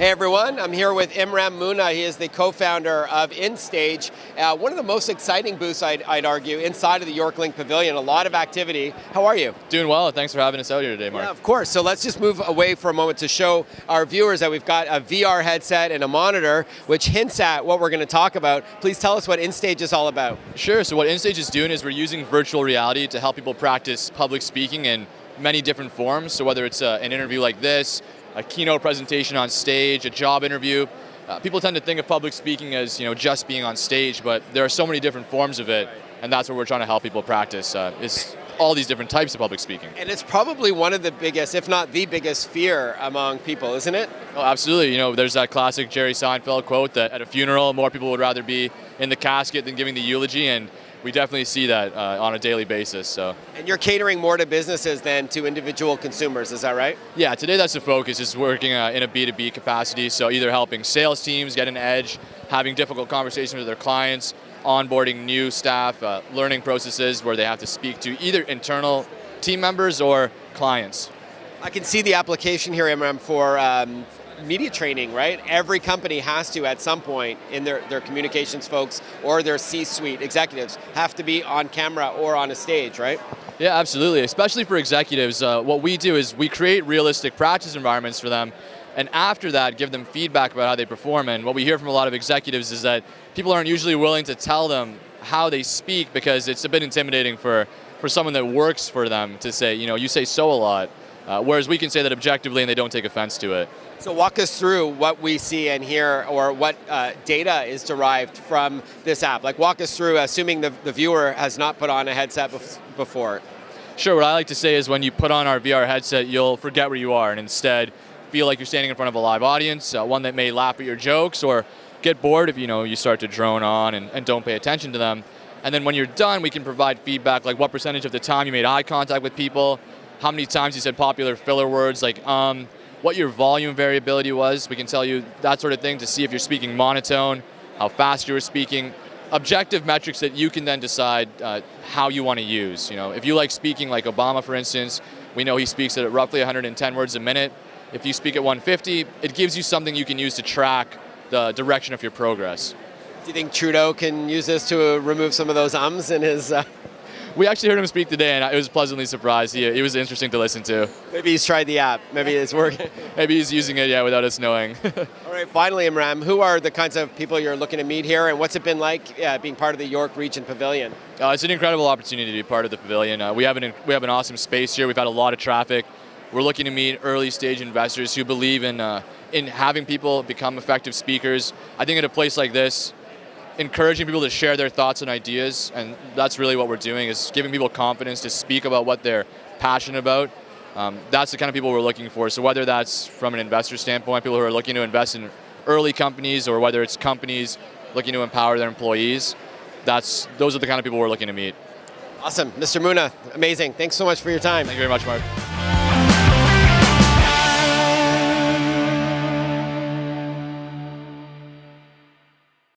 Hey everyone, I'm here with Imran Mouna. He is the co-founder of InStage. One of the most exciting booths, I'd argue, inside of the York Link Pavilion. A lot of activity. How are you? Doing well. Thanks for having us out here today, Mark. Yeah, of course. So let's just move away for a moment to show our viewers that we've got a VR headset and a monitor, which hints at what we're going to talk about. Please tell us what InStage is all about. Sure. So what InStage is doing is we're using virtual reality to help people practice public speaking in many different forms. So whether it's an interview like this, a keynote presentation on stage, a job interview. People tend to think of public speaking as just being on stage, but there are so many different forms of it, and that's what we're trying to help people practice. Is all these different types of public speaking. And it's probably one of the biggest, if not the biggest, fear among people, isn't it? Oh, absolutely. There's that classic Jerry Seinfeld quote that at a funeral, more people would rather be in the casket than giving the eulogy, and we definitely see that on a daily basis. So. And you're catering more to businesses than to individual consumers, is that right? Yeah, today that's the focus, is working in a B2B capacity, so either helping sales teams get an edge, having difficult conversations with their clients, onboarding new staff, learning processes where they have to speak to either internal team members or clients. I can see the application here, Imran, for media training, right? Every company has to, at some point, in their communications folks or their C-suite executives, have to be on camera or on a stage, right? Yeah, absolutely. Especially for executives, what we do is we create realistic practice environments for them, and after that, give them feedback about how they perform. And what we hear from a lot of executives is that people aren't usually willing to tell them how they speak because it's a bit intimidating for someone that works for them to say, you say so a lot. Whereas we can say that objectively and they don't take offense to it. So walk us through what we see and hear, or what data is derived from this app. Like, walk us through, assuming the viewer has not put on a headset before. Sure, what I like to say is when you put on our VR headset, you'll forget where you are and instead feel like you're standing in front of a live audience, one that may laugh at your jokes or get bored if you start to drone on and don't pay attention to them. And then when you're done, we can provide feedback like what percentage of the time you made eye contact with people, how many times you said popular filler words like what your volume variability was. We can tell you that sort of thing to see if you're speaking monotone, how fast you were speaking. Objective metrics that you can then decide how you want to use. If you like speaking like Obama, for instance, we know he speaks at roughly 110 words a minute. If you speak at 150, it gives you something you can use to track the direction of your progress. Do you think Trudeau can use this to remove some of those ums in his... We actually heard him speak today, and I was pleasantly surprised. He was interesting to listen to. Maybe he's tried the app. Maybe it's working. Maybe he's using it, without us knowing. All right, finally, Imran, who are the kinds of people you're looking to meet here, and what's it been like being part of the York Region Pavilion? It's an incredible opportunity to be part of the pavilion. We have an awesome space here. We've had a lot of traffic. We're looking to meet early stage investors who believe in having people become effective speakers. I think at a place like this, encouraging people to share their thoughts and ideas, and that's really what we're doing, is giving people confidence to speak about what they're passionate about. That's the kind of people we're looking for. So whether that's from an investor standpoint, people who are looking to invest in early companies, or whether it's companies looking to empower their employees, those are the kind of people we're looking to meet. Awesome. Mr. Mouna, amazing. Thanks so much for your time. Thank you very much, Mark.